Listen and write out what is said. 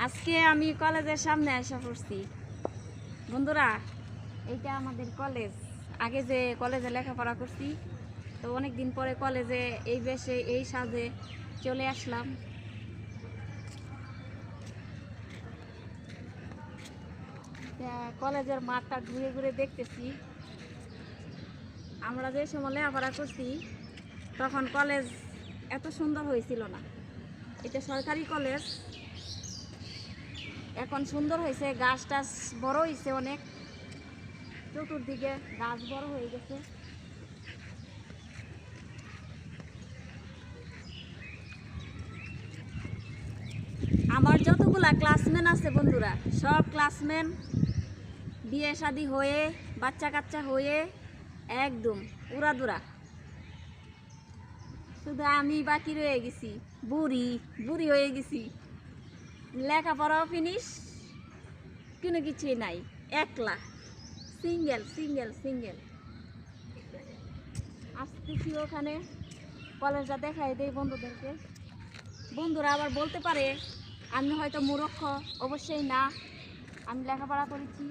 আজকে আমি কলেজের সামনে এসে পড়ছি বন্ধুরা। এইটা আমাদের কলেজ। আগে যে কলেজে লেখাপড়া করছি, তো অনেক দিন পরে কলেজে এই বেশে এই সাজে চলে আসলাম। কলেজের মাঠটা ঘুরে ঘুরে দেখতেছি। আমরা যে সময় লেখাপড়া করছি তখন কলেজ এত সুন্দর হয়েছিল না। এটা সরকারি কলেজ, এখন সুন্দর হয়েছে, গাছ টাছ বড় হয়েছে অনেক, চতুর্দিকে গাছ বড় হয়ে গেছে। আমার যতগুলা ক্লাসমেট আছে বন্ধুরা, সব ক্লাসমেট বিয়ে শাদী হয়ে বাচ্চা কাচ্চা হয়ে একদম উড়াদুরা। শুধু আমি বাকি রয়ে গেছি, বুড়ি বুড়ি হয়ে গেছি। লেখাপড়াও ফিনিশ, কোনো কিছুই নাই, একলা সিঙ্গেল সিঙ্গেল সিঙ্গেল। আসতেছি ওখানে, কলেজটা দেখাই দেই বন্ধুদেরকে। বন্ধুরা আবার বলতে পারে আমি হয়তো মূর্খ, অবশ্যই না, আমি লেখাপড়া করেছি।